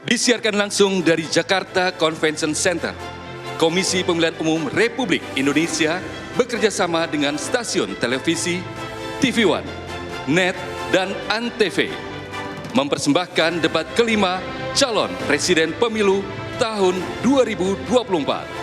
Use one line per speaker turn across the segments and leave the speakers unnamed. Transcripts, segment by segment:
Disiarkan langsung dari Jakarta Convention Center. Komisi Pemilihan Umum Republik Indonesia bekerja sama dengan stasiun televisi, TV One, NET, dan ANTV mempersembahkan debat kelima calon presiden pemilu tahun 2024.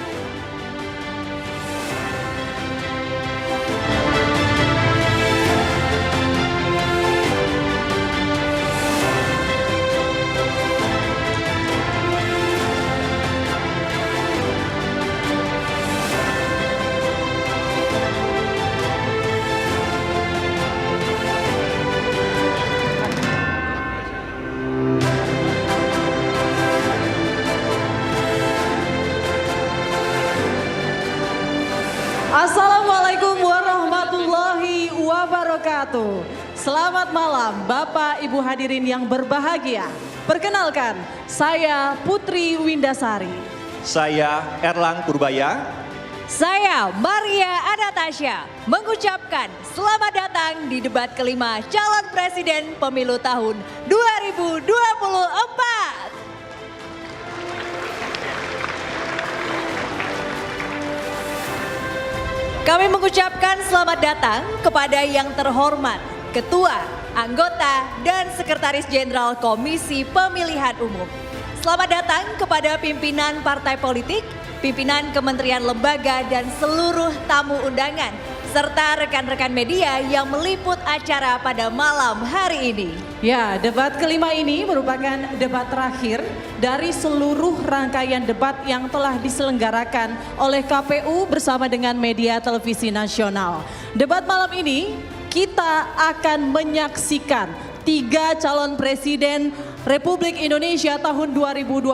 Assalamualaikum warahmatullahi wabarakatuh. Selamat malam Bapak Ibu hadirin yang berbahagia. Perkenalkan, saya Putri Windasari.
Saya Erlang Purbaya.
Saya Maria Anastasia mengucapkan selamat datang di debat kelima calon presiden pemilu tahun 2024. Kami mengucapkan selamat datang kepada yang terhormat Ketua, Anggota, dan Sekretaris Jenderal Komisi Pemilihan Umum. Selamat datang kepada pimpinan partai politik, pimpinan kementerian lembaga, dan seluruh tamu undangan, serta rekan-rekan media yang meliput acara pada malam hari ini.
Ya, debat kelima ini merupakan debat terakhir dari seluruh rangkaian debat yang telah diselenggarakan oleh KPU bersama dengan media televisi nasional. Debat malam ini kita akan menyaksikan 3 calon presiden Republik Indonesia tahun 2024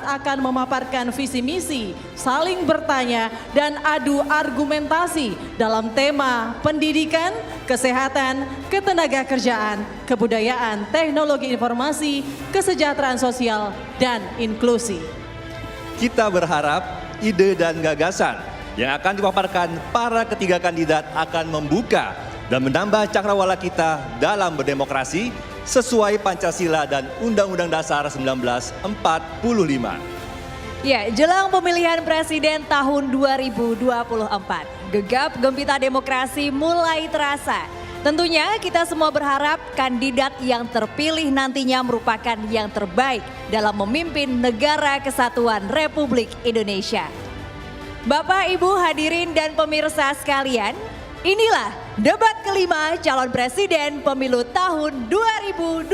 akan memaparkan visi misi, saling bertanya dan adu argumentasi dalam tema pendidikan, kesehatan, ketenagakerjaan, kebudayaan, teknologi informasi, kesejahteraan sosial, dan inklusi.
Kita berharap ide dan gagasan yang akan dipaparkan para ketiga kandidat akan membuka dan menambah cakrawala kita dalam berdemokrasi sesuai Pancasila dan Undang-Undang Dasar 1945.
Ya, jelang pemilihan presiden tahun 2024, gegap gempita demokrasi mulai terasa. Tentunya kita semua berharap kandidat yang terpilih nantinya merupakan yang terbaik dalam memimpin negara kesatuan Republik Indonesia. Bapak, Ibu hadirin dan pemirsa sekalian, inilah debat kelima calon presiden pemilu tahun 2024.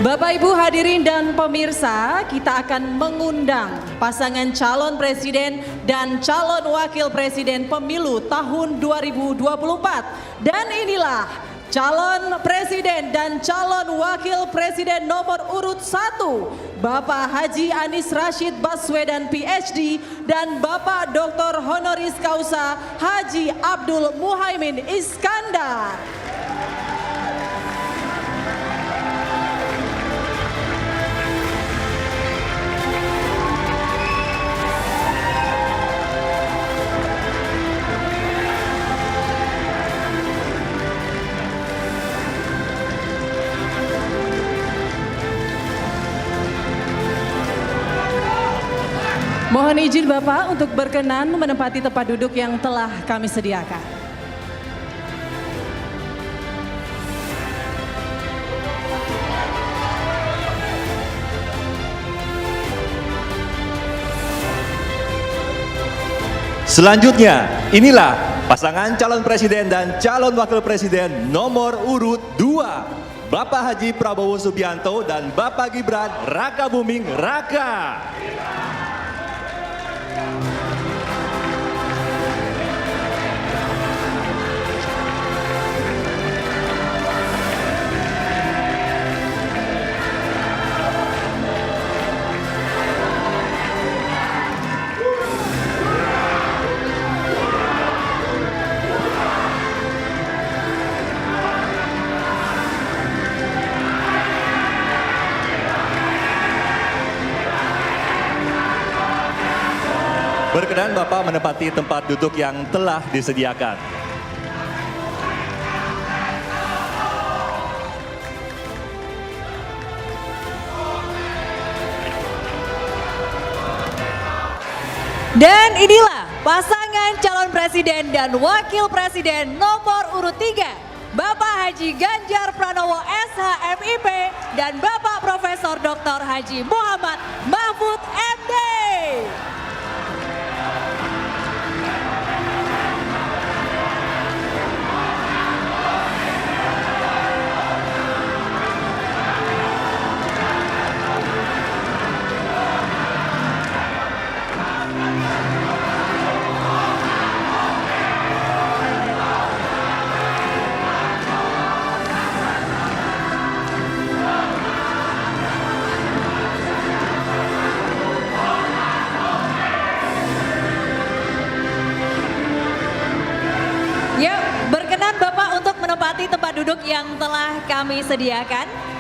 Bapak Ibu hadirin dan pemirsa, kita akan mengundang pasangan calon presiden dan calon wakil presiden pemilu tahun 2024. Dan inilah calon presiden dan calon wakil presiden nomor urut 1, Bapak Haji Anies Rashid Baswedan PhD dan Bapak Dr. Honoris Causa Haji Abdul Muhaimin Iskandar. Mohon izin Bapak untuk berkenan menempati tempat duduk yang telah kami sediakan.
Selanjutnya, inilah pasangan calon presiden dan calon wakil presiden nomor urut 2, Bapak Haji Prabowo Subianto dan Bapak Gibran Rakabuming Raka. Berkenan Bapak menempati tempat duduk yang telah disediakan.
Dan inilah pasangan calon presiden dan wakil presiden nomor urut 3. Bapak Haji Ganjar Pranowo SHMIP dan Bapak Profesor Dr. Haji Muhammad Mahfud MD. Yuk, berkenan Bapak untuk menempati tempat duduk yang telah kami sediakan.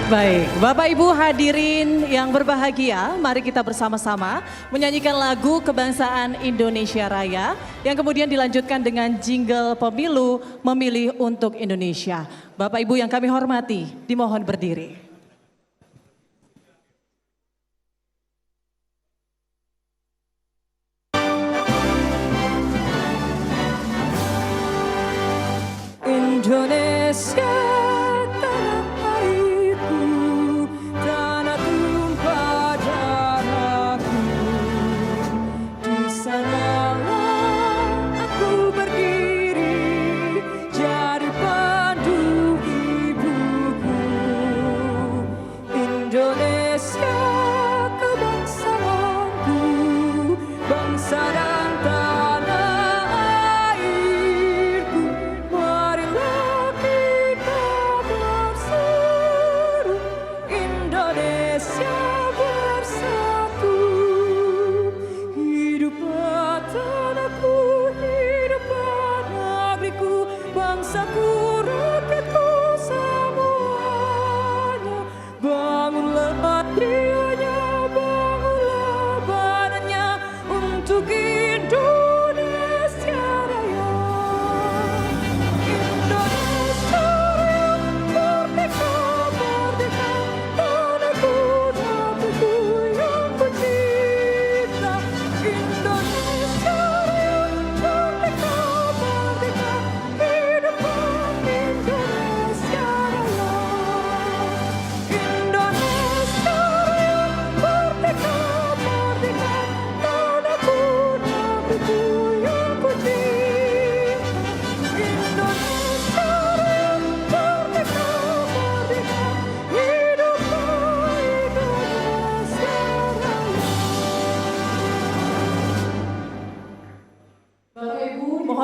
Baik, Bapak Ibu hadirin yang berbahagia, mari kita bersama-sama menyanyikan lagu Kebangsaan Indonesia Raya yang kemudian dilanjutkan dengan jingle pemilu memilih untuk Indonesia. Bapak Ibu yang kami hormati, dimohon berdiri.
Indonesia.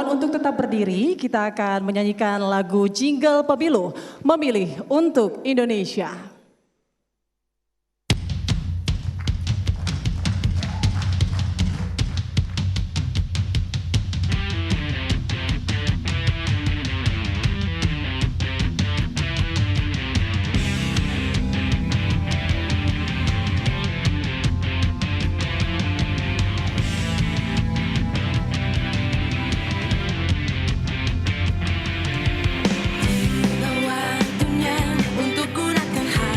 Untuk tetap berdiri, kita akan menyanyikan lagu jingle pemilu memilih untuk Indonesia.
Waktunya untuk gunakan hati.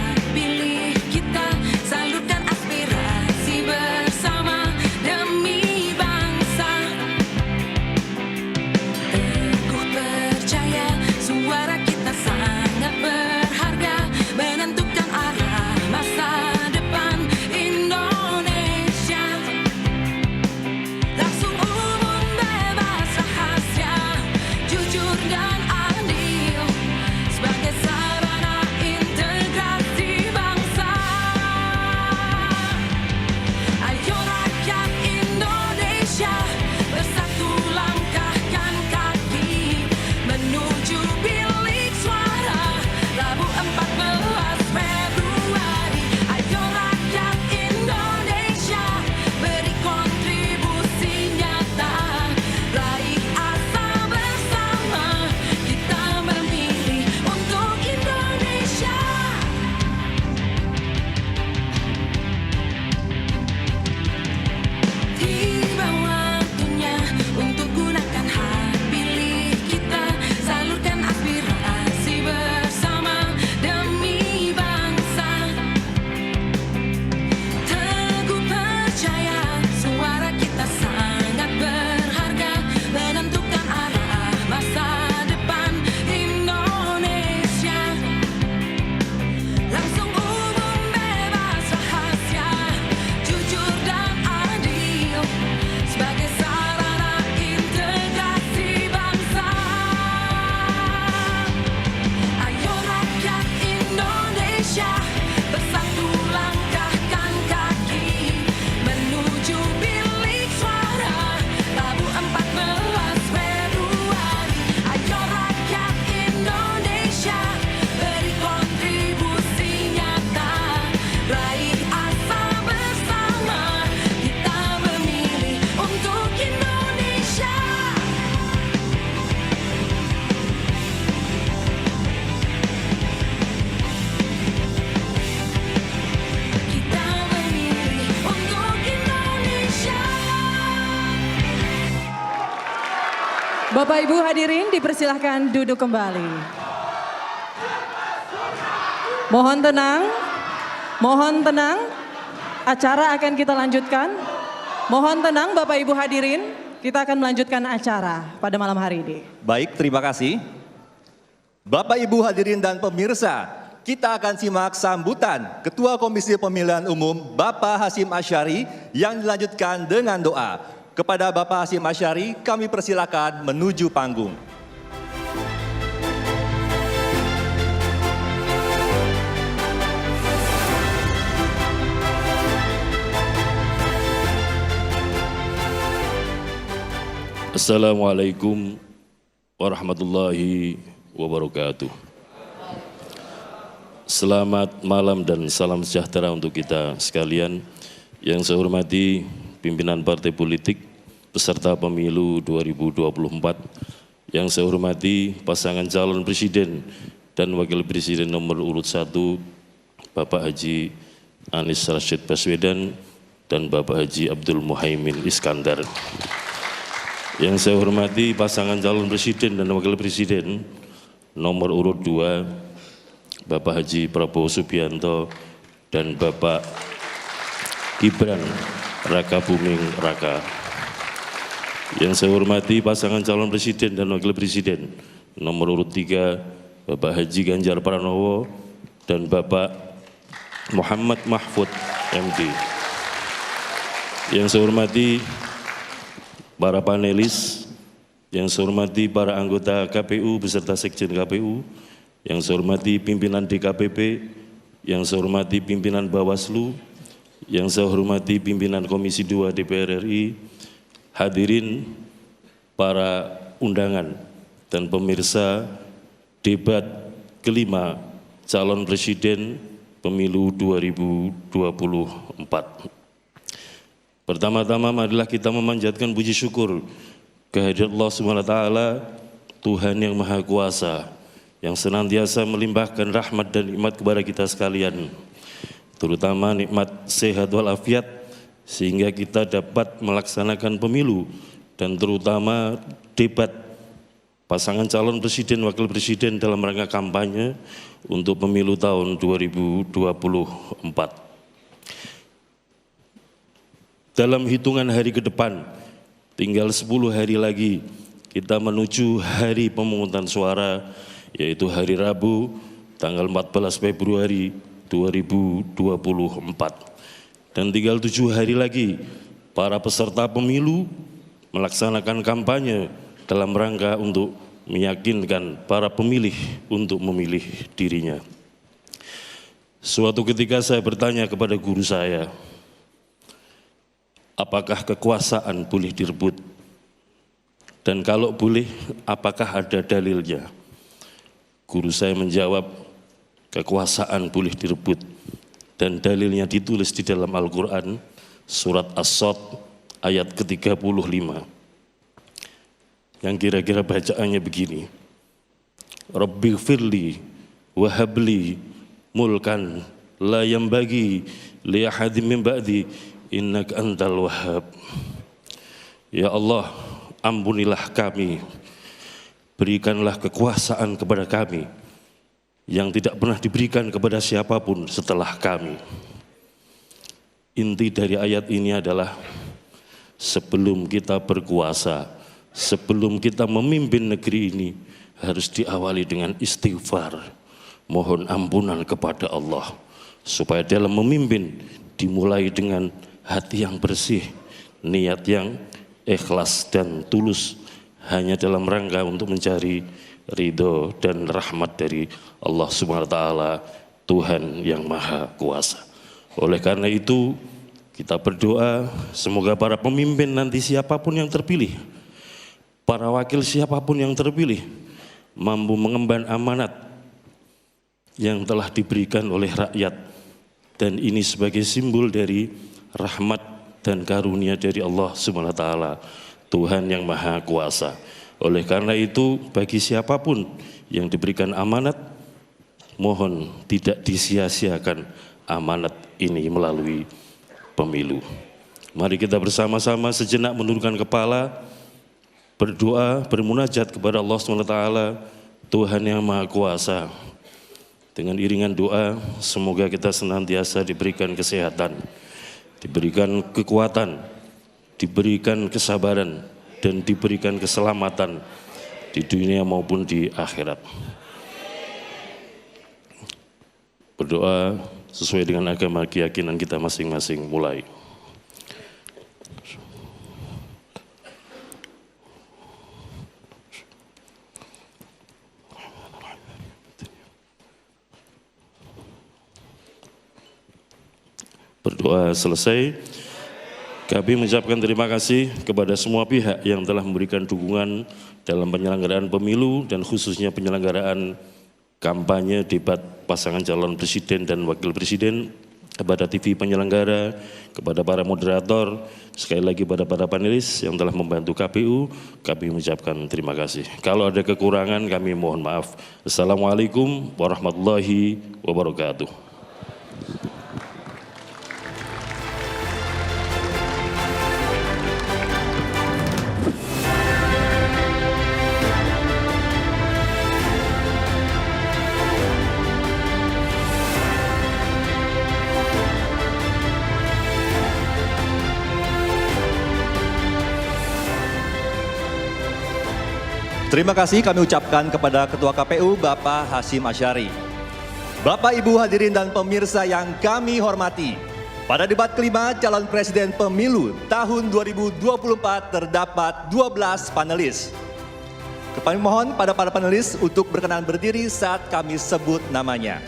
Bapak Ibu hadirin dipersilahkan duduk kembali. Mohon tenang, mohon tenang. Acara akan kita lanjutkan. Mohon tenang Bapak Ibu hadirin, kita akan melanjutkan acara pada malam hari ini.
Baik, terima kasih. Bapak Ibu hadirin dan pemirsa, kita akan simak sambutan Ketua Komisi Pemilihan Umum Bapak Hasyim Asyari yang dilanjutkan dengan doa. Kepada Bapak Hasyim Asyari, kami persilakan menuju panggung.
Assalamualaikum warahmatullahi wabarakatuh. Selamat malam dan salam sejahtera untuk kita sekalian. Yang saya hormati pimpinan partai politik peserta pemilu 2024. Yang saya hormati pasangan calon presiden dan wakil presiden nomor urut 1 Bapak Haji Anies Rashid Baswedan dan Bapak Haji Abdul Muhaimin Iskandar. Yang saya hormati pasangan calon presiden dan wakil presiden nomor urut 2 Bapak Haji Prabowo Subianto dan Bapak Gibran Raka Buming Raka. Yang saya hormati pasangan calon presiden dan wakil presiden nomor urut 3 Bapak Haji Ganjar Pranowo dan Bapak Muhammad Mahfud MD. Yang saya hormati para panelis, yang saya hormati para anggota KPU beserta Sekjen KPU, yang saya hormati pimpinan DKPP, yang saya hormati pimpinan Bawaslu, yang saya hormati pimpinan Komisi 2 DPR RI, hadirin para undangan dan pemirsa debat kelima calon presiden pemilu 2024. Pertama-tama marilah kita memanjatkan puji syukur kehadirat Allah SWT, Tuhan yang Maha Kuasa, yang senantiasa melimpahkan rahmat dan nikmat kepada kita sekalian, terutama nikmat sehat walafiat, sehingga kita dapat melaksanakan pemilu dan terutama debat pasangan calon presiden wakil presiden dalam rangka kampanye untuk pemilu tahun 2024. Dalam hitungan hari ke depan, tinggal 10 hari lagi kita menuju hari pemungutan suara, yaitu hari Rabu, tanggal 14 Februari 2024. Dan tinggal 7 hari lagi para peserta pemilu melaksanakan kampanye dalam rangka untuk meyakinkan para pemilih untuk memilih dirinya. Suatu ketika saya bertanya kepada guru saya, apakah kekuasaan boleh direbut? Dan kalau boleh, apakah ada dalilnya? Guru saya menjawab, kekuasaan boleh direbut. Dan dalilnya ditulis di dalam Al-Quran, surat As-Sod ayat ke-35. Yang kira-kira bacaannya begini. Rabbighfirli wahabli mulkan la yambagi li ahadin min ba'di innaka antal wahhab. Ya Allah, ampunilah kami, berikanlah kekuasaan kepada kami yang tidak pernah diberikan kepada siapapun setelah kami. Inti dari ayat ini adalah sebelum kita berkuasa, sebelum kita memimpin negeri ini, harus diawali dengan istighfar, mohon ampunan kepada Allah, supaya dalam memimpin dimulai dengan hati yang bersih, niat yang ikhlas dan tulus, hanya dalam rangka untuk mencari ridho dan rahmat dari Allah Subhanahu wa Ta'ala, Tuhan yang Maha Kuasa. Oleh karena itu, kita berdoa semoga para pemimpin nanti siapapun yang terpilih, para wakil siapapun yang terpilih, mampu mengemban amanat yang telah diberikan oleh rakyat, dan ini sebagai simbol dari rahmat dan karunia dari Allah Subhanahu wa Ta'ala, Tuhan yang Maha Kuasa. Oleh karena itu, bagi siapapun yang diberikan amanat, mohon tidak disia-siakan amanat ini melalui pemilu. Mari kita bersama-sama sejenak menundukkan kepala, berdoa, bermunajat kepada Allah SWT, Tuhan yang Maha Kuasa. Dengan iringan doa, semoga kita senantiasa diberikan kesehatan, diberikan kekuatan, diberikan kesabaran, dan diberikan keselamatan di dunia maupun di akhirat. Berdoa sesuai dengan agama keyakinan kita masing-masing, mulai. Berdoa selesai, kami mengucapkan terima kasih kepada semua pihak yang telah memberikan dukungan dalam penyelenggaraan pemilu dan khususnya penyelenggaraan kampanye debat pasangan calon presiden dan wakil presiden, kepada TV penyelenggara, kepada para moderator, sekali lagi pada para panelis yang telah membantu KPU, kami mengucapkan terima kasih. Kalau ada kekurangan kami mohon maaf. Assalamualaikum warahmatullahi wabarakatuh.
Terima kasih kami ucapkan kepada Ketua KPU Bapak Hasyim Asyari. Bapak, Ibu hadirin dan pemirsa yang kami hormati, pada debat kelima calon presiden pemilu tahun 2024 terdapat 12 panelis. Kami mohon pada para panelis untuk berkenan berdiri saat kami sebut namanya.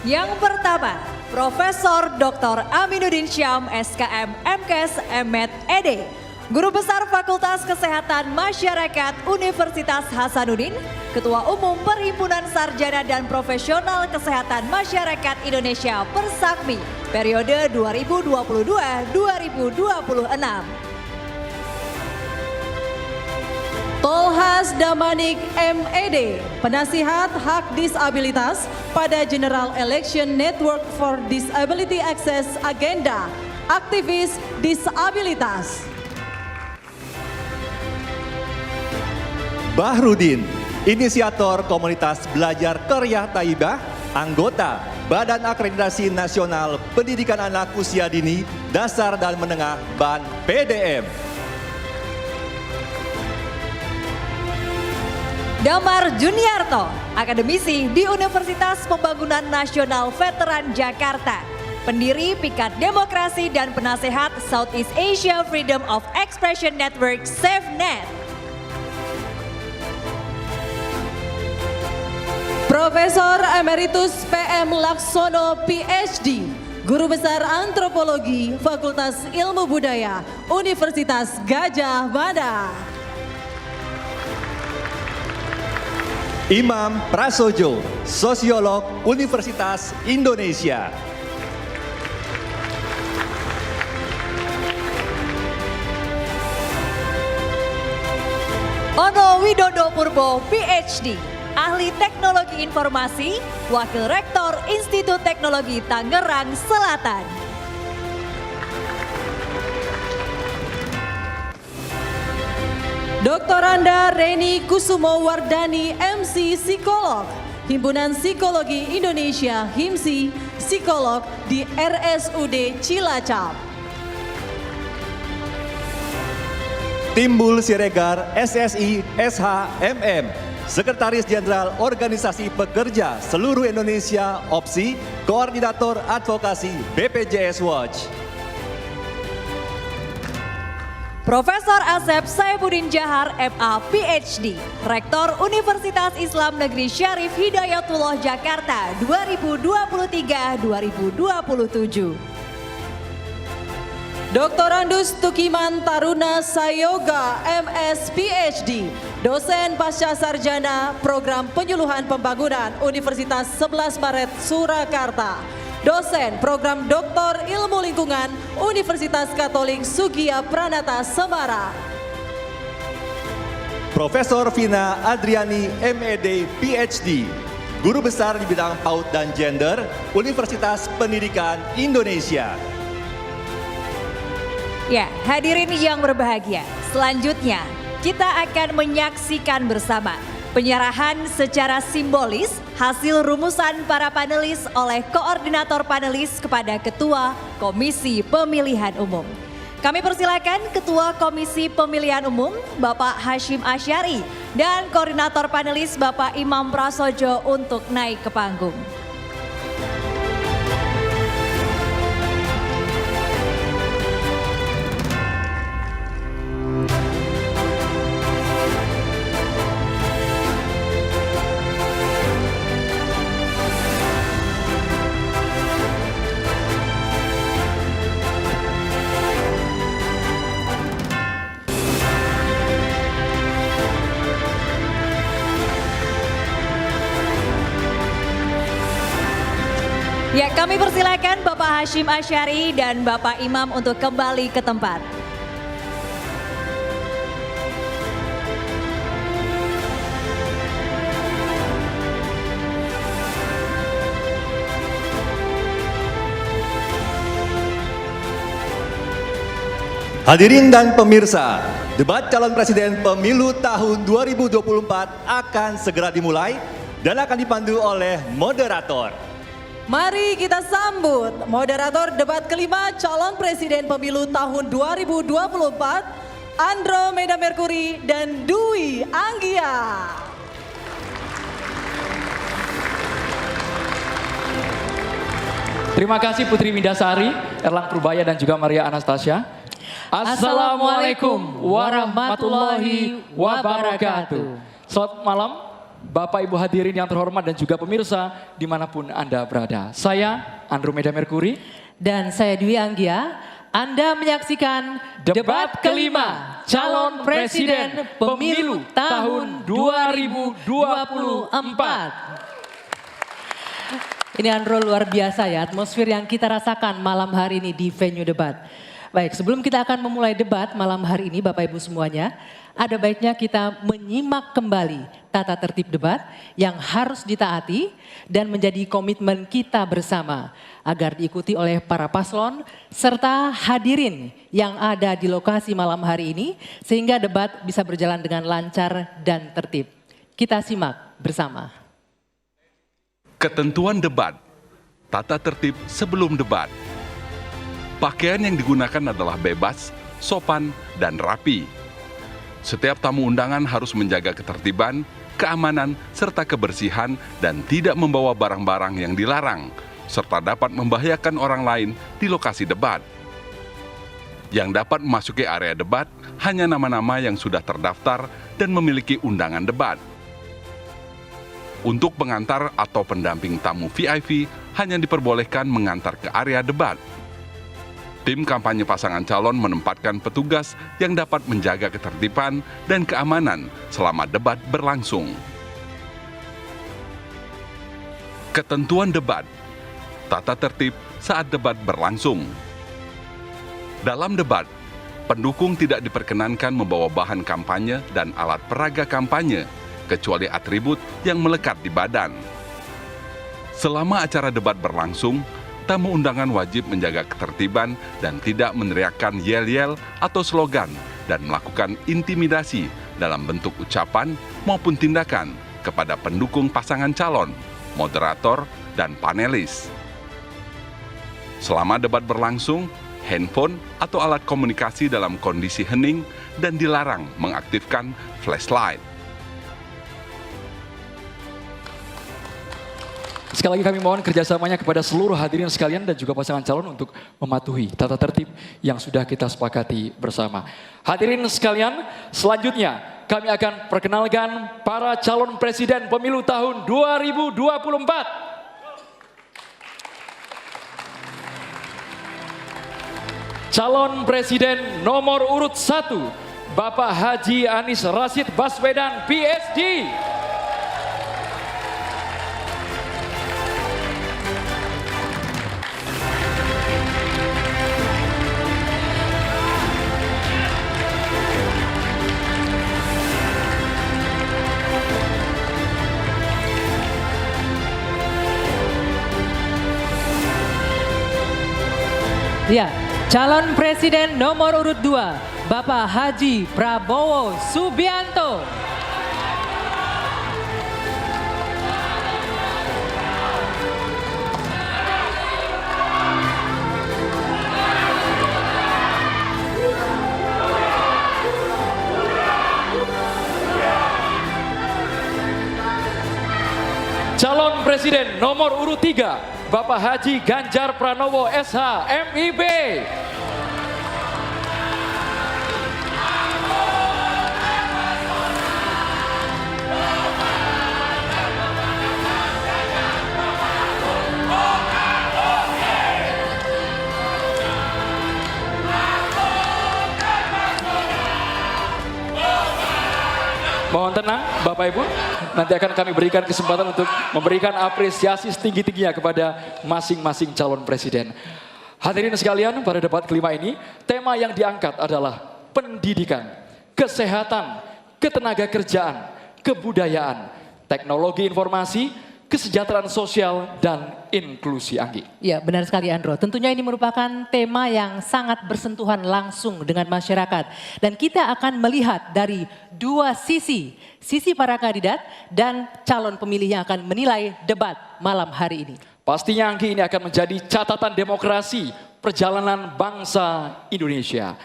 Yang pertama, Profesor Dr. Aminuddin Syam, SKM, MKes, M.Med, ED, Guru Besar Fakultas Kesehatan Masyarakat Universitas Hasanuddin, Ketua Umum Perhimpunan Sarjana dan Profesional Kesehatan Masyarakat Indonesia Persakmi, periode 2022-2026.
Tolhas Damanik MED, Penasihat Hak Disabilitas pada General Election Network for Disability Access Agenda, aktivis disabilitas.
Bahrudin, inisiator komunitas belajar Qaryah Thayyibah, anggota Badan Akreditasi Nasional Pendidikan Anak Usia Dini, Dasar dan Menengah BAN PDM.
Damar Juniarto, akademisi di Universitas Pembangunan Nasional Veteran Jakarta, pendiri Pikat Demokrasi dan penasehat Southeast Asia Freedom of Expression Network SafeNet.
Profesor Emeritus PM Laksono PhD, Guru Besar Antropologi Fakultas Ilmu Budaya Universitas Gadjah Mada.
Imam Prasojo, Sosiolog Universitas Indonesia.
Ono Widodo Purbo, PhD, Ahli Teknologi Informasi, Wakil Rektor Institut Teknologi Tangerang Selatan.
Dr. Anda Reni Kusumo Wardani, MC Psikolog, Himpunan Psikologi Indonesia, HIMSI, Psikolog di RSUD Cilacap.
Timbul Siregar, SSI, SHMM, Sekretaris Jenderal Organisasi Pekerja Seluruh Indonesia, OPSI, Koordinator Advokasi BPJS Watch.
Profesor Asep Saifuddin Jahar, MA, PhD, Rektor Universitas Islam Negeri Syarif Hidayatullah Jakarta 2023-2027.
Dr. Andus Tukiman Taruna Sayoga, MS, PhD, dosen pasca sarjana Program Penyuluhan Pembangunan Universitas 11 Maret Surakarta, dosen Program Doktor Ilmu Lingkungan Universitas Katolik Sugiya Pranata Semarang.
Profesor Vina Adriani, MED, PhD, Guru Besar di bidang PAUD dan Gender, Universitas Pendidikan Indonesia.
Ya, hadirin yang berbahagia, selanjutnya kita akan menyaksikan bersama penyerahan secara simbolis hasil rumusan para panelis oleh koordinator panelis kepada Ketua Komisi Pemilihan Umum. Kami persilakan Ketua Komisi Pemilihan Umum Bapak Hashim Asyari dan Koordinator panelis Bapak Imam Prasojo untuk naik ke panggung. Ya, kami persilakan Bapak Hashim Asyari dan Bapak Imam untuk kembali ke tempat.
Hadirin dan pemirsa, debat calon presiden pemilu tahun 2024 akan segera dimulai dan akan dipandu oleh moderator.
Mari kita sambut moderator debat kelima calon presiden pemilu tahun 2024, Andromeda Mercury dan Dwi Anggia.
Terima kasih Putri Mindasari, Erlang Purbaya dan juga Maria Anastasia. Assalamualaikum warahmatullahi wabarakatuh. Selamat malam Bapak Ibu hadirin yang terhormat dan juga pemirsa dimanapun Anda berada. Saya Andromeda Mercury.
Dan saya Dwi Anggia. Anda menyaksikan debat kelima calon presiden pemilu tahun 2024. Ini Andro luar biasa ya, atmosfer yang kita rasakan malam hari ini di venue debat. Baik, sebelum kita akan memulai debat malam hari ini Bapak Ibu semuanya, ada baiknya kita menyimak kembali tata tertib debat yang harus ditaati dan menjadi komitmen kita bersama agar diikuti oleh para paslon serta hadirin yang ada di lokasi malam hari ini sehingga debat bisa berjalan dengan lancar dan tertib. Kita simak bersama.
Ketentuan debat, tata tertib sebelum debat. Pakaian yang digunakan adalah bebas, sopan, dan rapi. Setiap tamu undangan harus menjaga ketertiban, keamanan, serta kebersihan dan tidak membawa barang-barang yang dilarang, serta dapat membahayakan orang lain di lokasi debat. Yang dapat memasuki area debat hanya nama-nama yang sudah terdaftar dan memiliki undangan debat. Untuk pengantar atau pendamping tamu VIP hanya diperbolehkan mengantar ke area debat. Tim kampanye pasangan calon menempatkan petugas yang dapat menjaga ketertiban dan keamanan selama debat berlangsung. Ketentuan debat, tata tertib saat debat berlangsung. Dalam debat, pendukung tidak diperkenankan membawa bahan kampanye dan alat peraga kampanye, kecuali atribut yang melekat di badan. Selama acara debat berlangsung, tamu undangan wajib menjaga ketertiban dan tidak meneriakkan yel-yel atau slogan dan melakukan intimidasi dalam bentuk ucapan maupun tindakan kepada pendukung pasangan calon, moderator, dan panelis. Selama debat berlangsung, handphone atau alat komunikasi dalam kondisi hening dan dilarang mengaktifkan flashlight.
Sekali lagi kami mohon kerjasamanya kepada seluruh hadirin sekalian dan juga pasangan calon untuk mematuhi tata tertib yang sudah kita sepakati bersama. Hadirin sekalian, selanjutnya kami akan perkenalkan para calon presiden pemilu tahun 2024. Calon presiden nomor urut 1, Bapak Haji Anies Rashid Baswedan, PhD.
Ya, calon presiden nomor urut 2, Bapak Haji Prabowo Subianto.
Calon Presiden nomor urut 3, Bapak Haji Ganjar Pranowo SH, MIB. Mohon tenang Bapak Ibu, nanti akan kami berikan kesempatan untuk memberikan apresiasi setinggi-tingginya kepada masing-masing calon presiden. Hadirin sekalian, pada debat kelima ini, tema yang diangkat adalah pendidikan, kesehatan, ketenaga kerjaan, kebudayaan, teknologi informasi, kesejahteraan sosial, dan inklusi. Anggi.
Ya, benar sekali Andro. Tentunya ini merupakan tema yang sangat bersentuhan langsung dengan masyarakat. Dan kita akan melihat dari dua sisi para kandidat dan calon pemilih yang akan menilai debat malam hari ini.
Pastinya Anggi, ini akan menjadi catatan demokrasi perjalanan bangsa Indonesia.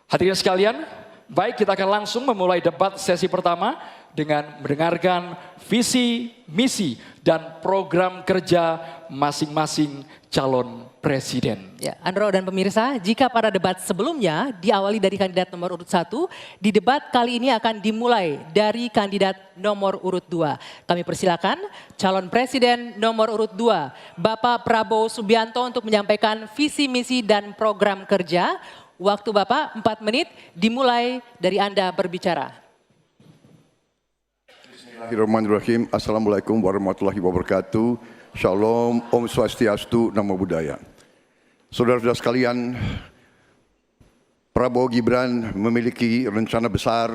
Hadirin sekalian, baik, kita akan langsung memulai debat sesi pertama dengan mendengarkan visi, misi, dan program kerja masing-masing calon presiden.
Ya, Andro dan pemirsa, jika pada debat sebelumnya diawali dari kandidat nomor urut 1, di debat kali ini akan dimulai dari kandidat nomor urut 2. Kami persilakan calon presiden nomor urut 2, Bapak Prabowo Subianto untuk menyampaikan visi, misi, dan program kerja. Waktu Bapak 4 menit, dimulai dari Anda berbicara.
Bismillahirrahmanirrahim. Assalamualaikum warahmatullahi wabarakatuh. Shalom, Om Swastiastu, Namo Buddhaya. Saudara-saudara sekalian, Prabowo Gibran memiliki rencana besar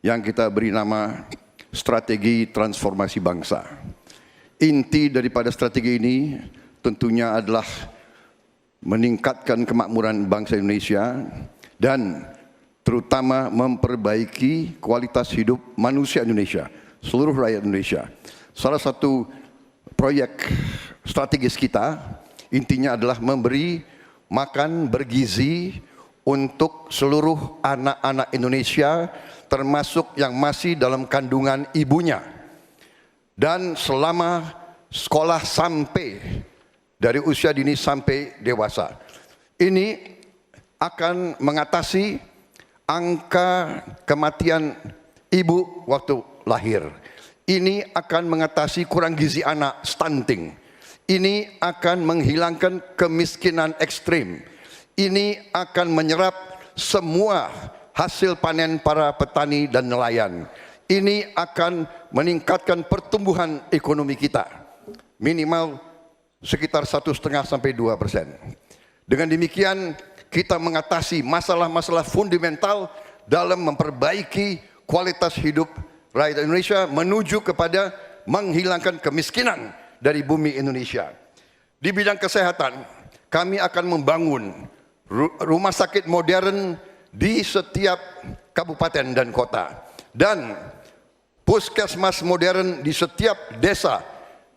yang kita beri nama Strategi Transformasi Bangsa. Inti daripada strategi ini tentunya adalah meningkatkan kemakmuran bangsa Indonesia dan terutama memperbaiki kualitas hidup manusia Indonesia, seluruh rakyat Indonesia. Salah satu proyek strategis kita intinya adalah memberi makan bergizi untuk seluruh anak-anak Indonesia, termasuk yang masih dalam kandungan ibunya. Dan selama sekolah sampai dari usia dini sampai dewasa. Ini akan mengatasi angka kematian ibu waktu lahir. Ini akan mengatasi kurang gizi anak, stunting. Ini akan menghilangkan kemiskinan ekstrim. Ini akan menyerap semua hasil panen para petani dan nelayan. Ini akan meningkatkan pertumbuhan ekonomi kita. Minimal sekitar 1,5 sampai 2%. Dengan demikian kita mengatasi masalah-masalah fundamental dalam memperbaiki kualitas hidup rakyat Indonesia menuju kepada menghilangkan kemiskinan dari bumi Indonesia. Di bidang kesehatan, kami akan membangun rumah sakit modern di setiap kabupaten dan kota dan puskesmas modern di setiap desa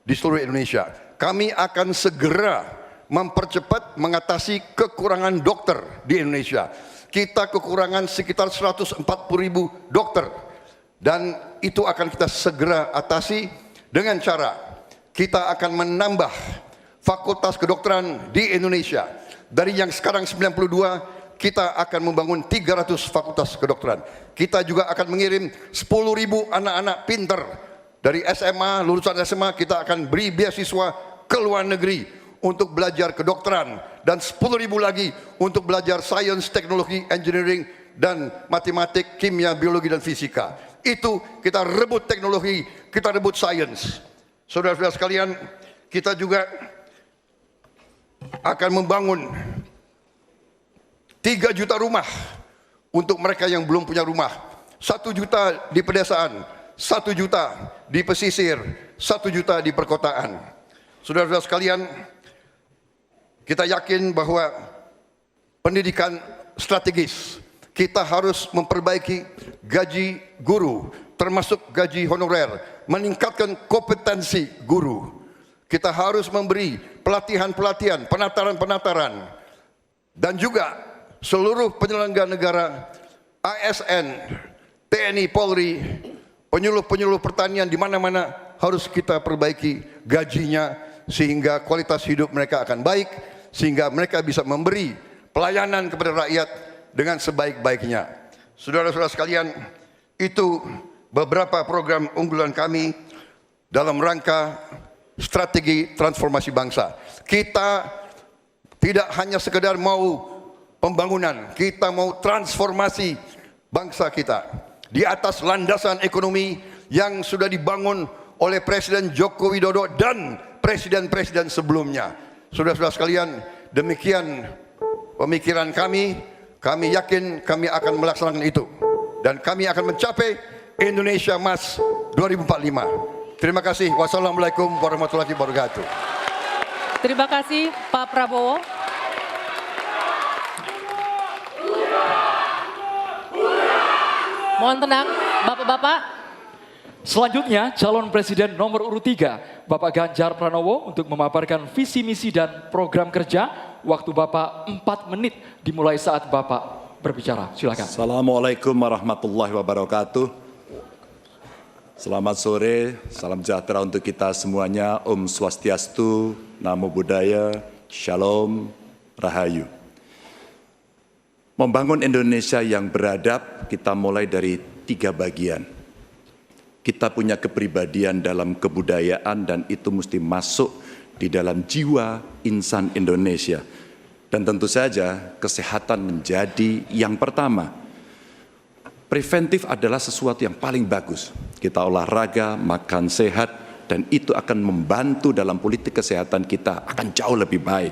di seluruh Indonesia. Kami akan segera mempercepat mengatasi kekurangan dokter di Indonesia. Kita kekurangan sekitar 140.000 dokter dan itu akan kita segera atasi dengan cara kita akan menambah fakultas kedokteran di Indonesia. Dari yang sekarang 92, kita akan membangun 300 fakultas kedokteran. Kita juga akan mengirim 10.000 anak-anak pinter dari SMA, lulusan SMA kita akan beri beasiswa ke luar negeri untuk belajar kedokteran dan 10.000 lagi untuk belajar sains, teknologi, engineering dan matematik, kimia, biologi dan fisika. Itu kita rebut teknologi, kita rebut sains. Saudara-saudara sekalian, kita juga akan membangun 3 juta rumah untuk mereka yang belum punya rumah. 1 juta di pedesaan, 1 juta di pesisir, 1 juta di perkotaan. Saudara-saudara sekalian, kita yakin bahwa pendidikan strategis. kita harus memperbaiki gaji guru, termasuk gaji honorer, meningkatkan kompetensi guru. Kita harus memberi pelatihan-pelatihan, penataran-penataran, dan juga seluruh penyelenggara negara, ASN, TNI, Polri, penyuluh-penyuluh pertanian di mana-mana harus kita perbaiki gajinya sehingga kualitas hidup mereka akan baik, sehingga mereka bisa memberi pelayanan kepada rakyat dengan sebaik-baiknya. Saudara-saudara sekalian, itu beberapa program unggulan kami dalam rangka strategi transformasi bangsa. Kita tidak hanya sekedar mau pembangunan, kita mau transformasi bangsa kita di atas landasan ekonomi yang sudah dibangun oleh Presiden Joko Widodo dan presiden-presiden sebelumnya. Saudara-saudara sekalian, demikian pemikiran kami. Kami yakin kami akan melaksanakan itu dan kami akan mencapai Indonesia Emas 2045. Terima kasih. Wassalamualaikum warahmatullahi wabarakatuh.
Terima kasih Pak Prabowo. Mohon tenang, Bapak-bapak.
Selanjutnya calon presiden nomor urut 3 Bapak Ganjar Pranowo untuk memaparkan visi misi dan program kerja. Waktu Bapak 4 menit dimulai saat Bapak berbicara. Silakan.
Assalamualaikum warahmatullahi wabarakatuh. Selamat sore, salam sejahtera untuk kita semuanya. Om Swastiastu, Namo Buddhaya, Shalom, Rahayu. Membangun Indonesia yang beradab, kita mulai dari 3 bagian. Kita punya kepribadian dalam kebudayaan dan itu mesti masuk di dalam jiwa insan Indonesia. Dan tentu saja kesehatan menjadi yang pertama. Preventif adalah sesuatu yang paling bagus. Kita olahraga, makan sehat, dan itu akan membantu dalam politik kesehatan kita akan jauh lebih baik.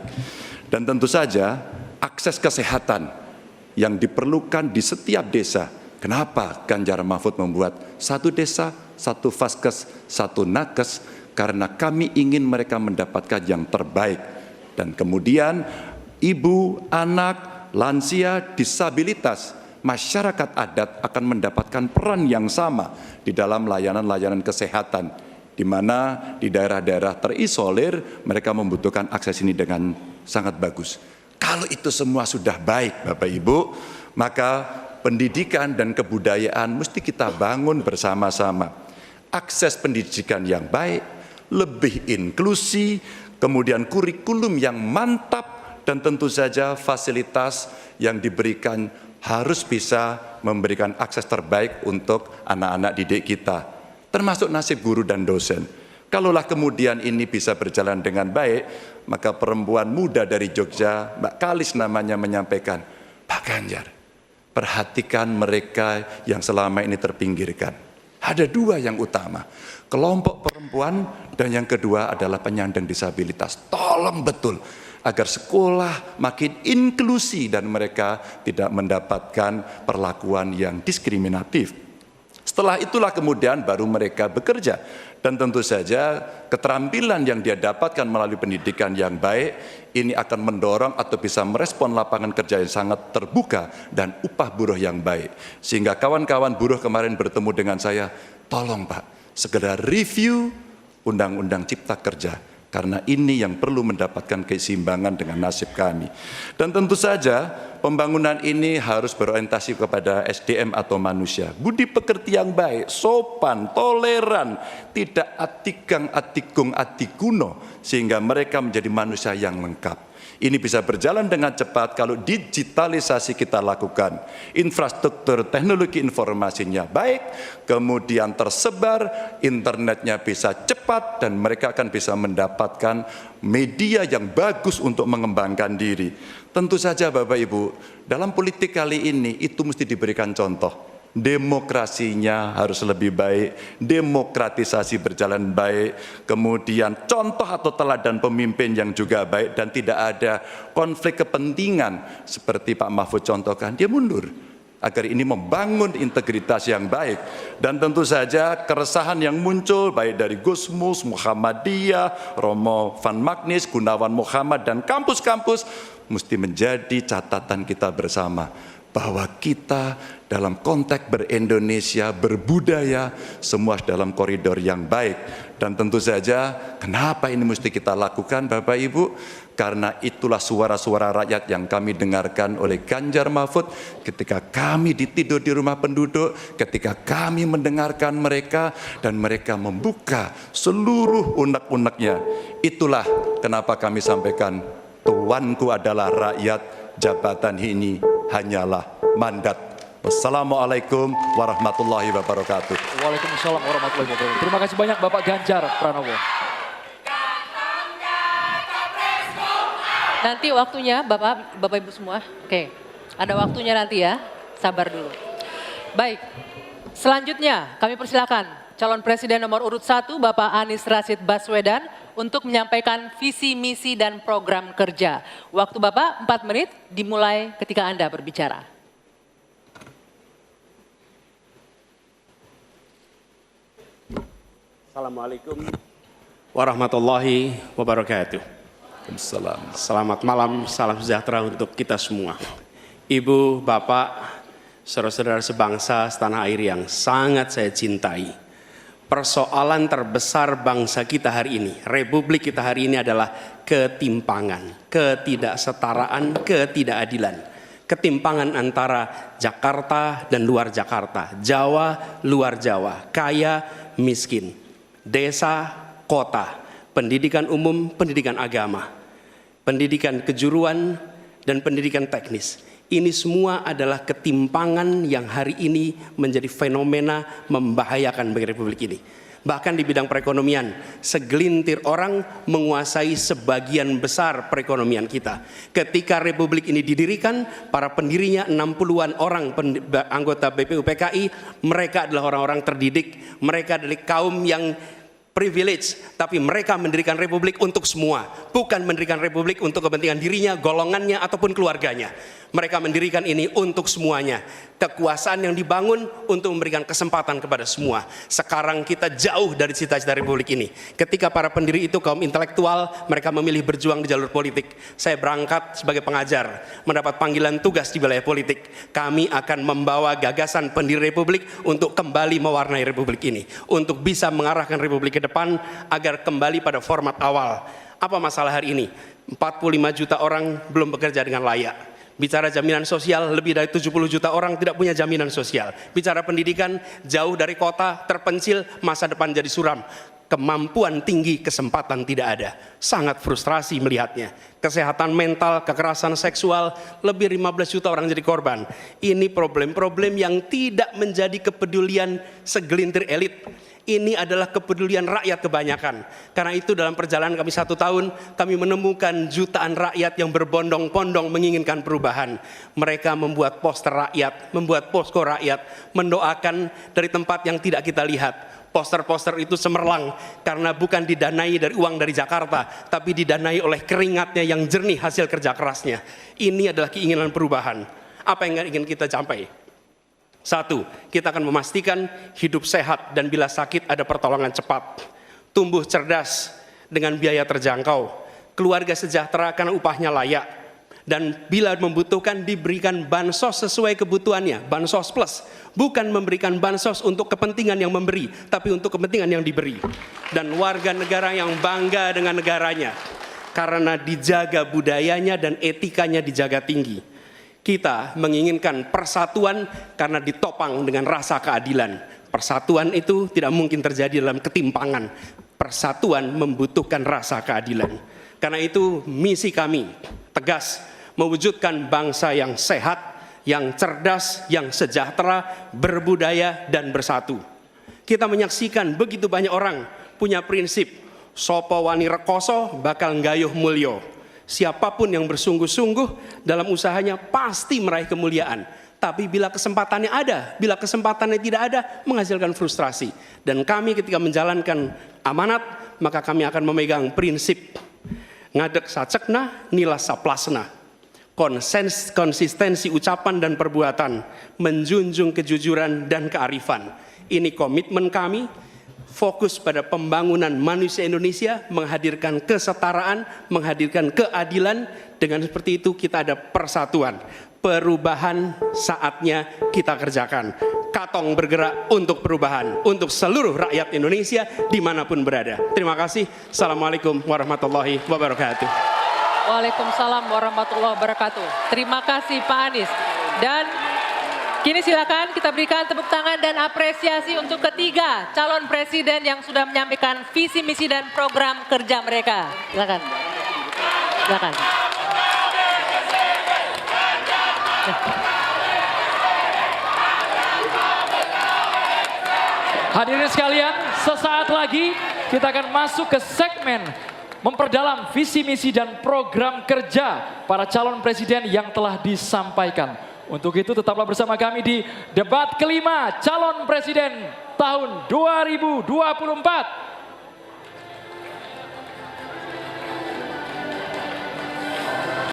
Dan tentu saja akses kesehatan yang diperlukan di setiap desa. Kenapa Ganjar Mahfud membuat 1 desa, 1 vaskes, 1 nakes? Karena kami ingin mereka mendapatkan yang terbaik. Dan kemudian ibu, anak, lansia, disabilitas, masyarakat adat akan mendapatkan peran yang sama di dalam layanan-layanan kesehatan. Di mana di daerah-daerah terisolir mereka membutuhkan akses ini dengan sangat bagus. Kalau itu semua sudah baik Bapak Ibu, maka pendidikan dan kebudayaan mesti kita bangun bersama-sama. Akses pendidikan yang baik, lebih inklusi, kemudian kurikulum yang mantap, dan tentu saja fasilitas yang diberikan harus bisa memberikan akses terbaik untuk anak-anak didik kita, termasuk nasib guru dan dosen. Kalaulah kemudian ini bisa berjalan dengan baik, maka perempuan muda dari Jogja, Mbak Kalis namanya, menyampaikan, Pak Ganjar, perhatikan mereka yang selama ini terpinggirkan. Ada 2 yang utama, kelompok perempuan dan yang kedua adalah penyandang disabilitas. Tolong betul agar sekolah makin inklusi dan mereka tidak mendapatkan perlakuan yang diskriminatif. Setelah itulah kemudian baru mereka bekerja. Dan tentu saja keterampilan yang dia dapatkan melalui pendidikan yang baik ini akan mendorong atau bisa merespon lapangan kerja yang sangat terbuka dan upah buruh yang baik. Sehingga kawan-kawan buruh kemarin bertemu dengan saya, tolong Pak, segera review Undang-Undang Cipta Kerja. Karena ini yang perlu mendapatkan keseimbangan dengan nasib kami. Dan tentu saja pembangunan ini harus berorientasi kepada SDM atau manusia. Budi pekerti yang baik, sopan, toleran, tidak atikang, atikung, atikuno. Sehingga mereka menjadi manusia yang lengkap. Ini bisa berjalan dengan cepat kalau digitalisasi kita lakukan. Infrastruktur teknologi informasinya baik, kemudian tersebar, internetnya bisa cepat, dan mereka akan bisa mendapatkan media yang bagus untuk mengembangkan diri. Tentu saja Bapak Ibu, dalam politik kali ini itu mesti diberikan contoh. Demokrasinya harus lebih baik, demokratisasi berjalan baik, kemudian contoh atau teladan pemimpin yang juga baik dan tidak ada konflik kepentingan seperti Pak Mahfud contohkan, dia mundur agar ini membangun integritas yang baik. Dan tentu saja keresahan yang muncul baik dari Gusmus, Muhammadiyah, Romo Van Magnis, Gunawan Muhammad dan kampus-kampus mesti menjadi catatan kita bersama. bahwa kita dalam konteks ber-Indonesia, berbudaya, semua dalam koridor yang baik. Dan tentu saja, kenapa ini mesti kita lakukan Bapak Ibu? Karena itulah suara-suara rakyat yang kami dengarkan oleh Ganjar Mahfud ketika kami ditidur di rumah penduduk, ketika kami mendengarkan mereka dan mereka membuka seluruh unek-uneknya. Itulah kenapa kami sampaikan, tuanku adalah rakyat, jabatan ini hanyalah mandat. Wassalamualaikum warahmatullahi wabarakatuh.
Waalaikumsalam warahmatullahi wabarakatuh. Terima kasih banyak Bapak Ganjar Pranowo.
Nanti waktunya Bapak Ibu semua. Oke, ada waktunya nanti ya. Sabar dulu. Baik, selanjutnya kami persilakan calon presiden nomor urut 1 Bapak Anies Rashid Baswedan untuk menyampaikan visi, misi, dan program kerja. Waktu Bapak 4 menit dimulai ketika Anda berbicara.
Assalamualaikum warahmatullahi wabarakatuh. Selamat malam, salam sejahtera untuk kita semua. Ibu, Bapak, saudara-saudara sebangsa setanah air yang sangat saya cintai. Persoalan terbesar bangsa kita hari ini, republik kita hari ini adalah ketimpangan, ketidaksetaraan, ketidakadilan. Ketimpangan antara Jakarta dan luar Jakarta, Jawa, luar Jawa, kaya, miskin, desa, kota, pendidikan umum, pendidikan agama, pendidikan kejuruan, dan pendidikan teknis. Ini semua adalah ketimpangan yang hari ini menjadi fenomena membahayakan bagi republik ini. Bahkan di bidang perekonomian, segelintir orang menguasai sebagian besar perekonomian kita. Ketika republik ini didirikan, para pendirinya 60-an orang anggota BPUPKI, mereka adalah orang-orang terdidik, mereka adalah kaum yang privilege, tapi mereka mendirikan republik untuk semua, bukan mendirikan republik untuk kepentingan dirinya, golongannya, ataupun keluarganya. Mereka mendirikan ini untuk semuanya. Kekuasaan yang dibangun untuk memberikan kesempatan kepada semua. Sekarang kita jauh dari cita-cita republik ini. Ketika para pendiri itu kaum intelektual, mereka memilih berjuang di jalur politik. Saya berangkat sebagai pengajar, mendapat panggilan tugas di wilayah politik. Kami akan membawa gagasan pendiri republik untuk kembali mewarnai republik ini, untuk bisa mengarahkan republik ke depan agar kembali pada format awal. Apa masalah hari ini? 45 juta orang belum bekerja dengan layak. Bicara jaminan sosial, lebih dari 70 juta orang tidak punya jaminan sosial. Bicara pendidikan, jauh dari kota, terpencil, masa depan jadi suram. Kemampuan tinggi, kesempatan tidak ada. Sangat frustrasi melihatnya. Kesehatan mental, kekerasan seksual, lebih 15 juta orang jadi korban. Ini problem-problem yang tidak menjadi kepedulian segelintir elit. Ini adalah kepedulian rakyat kebanyakan. Karena itu dalam perjalanan kami 1 tahun, kami menemukan jutaan rakyat yang berbondong-bondong menginginkan perubahan. Mereka membuat poster rakyat, membuat posko rakyat, mendoakan dari tempat yang tidak kita lihat. Poster-poster itu cemerlang karena bukan didanai dari uang dari Jakarta, tapi didanai oleh keringatnya yang jernih hasil kerja kerasnya. Ini adalah keinginan perubahan. Apa yang ingin kita capai? 1, kita akan memastikan hidup sehat dan bila sakit ada pertolongan cepat. Tumbuh cerdas dengan biaya terjangkau. Keluarga sejahtera karena upahnya layak. Dan bila membutuhkan diberikan bansos sesuai kebutuhannya. Bansos plus. Bukan memberikan bansos untuk kepentingan yang memberi, tapi untuk kepentingan yang diberi. Dan warga negara yang bangga dengan negaranya. Karena dijaga budayanya dan etikanya dijaga tinggi. Kita menginginkan persatuan karena ditopang dengan rasa keadilan. Persatuan itu tidak mungkin terjadi dalam ketimpangan. Persatuan membutuhkan rasa keadilan. Karena itu misi kami tegas mewujudkan bangsa yang sehat, yang cerdas, yang sejahtera, berbudaya dan bersatu. Kita menyaksikan begitu banyak orang punya prinsip sopo wani rekoso bakal nggayuh mulyo. Siapapun yang bersungguh-sungguh dalam usahanya pasti meraih kemuliaan. Tapi bila kesempatannya ada, bila kesempatannya tidak ada, menghasilkan frustrasi. Dan kami ketika menjalankan amanat, maka kami akan memegang prinsip ngadek sacekna, nila saplasna. Konsistensi ucapan dan perbuatan, menjunjung kejujuran dan kearifan. Ini komitmen kami. Fokus pada pembangunan manusia Indonesia, menghadirkan kesetaraan, menghadirkan keadilan. Dengan seperti itu kita ada persatuan. perubahan saatnya kita kerjakan. Katong bergerak untuk perubahan, untuk seluruh rakyat Indonesia dimanapun berada. Terima kasih. Assalamualaikum warahmatullahi wabarakatuh.
Waalaikumsalam warahmatullahi wabarakatuh. Terima kasih Pak Anies. Dan kini silakan kita berikan tepuk tangan dan apresiasi untuk ketiga calon presiden yang sudah menyampaikan visi misi dan program kerja mereka. Silakan. Silakan.
Hadirin sekalian, sesaat lagi kita akan masuk ke segmen memperdalam visi misi dan program kerja para calon presiden yang telah disampaikan. Untuk itu tetaplah bersama kami di debat kelima calon presiden tahun 2024.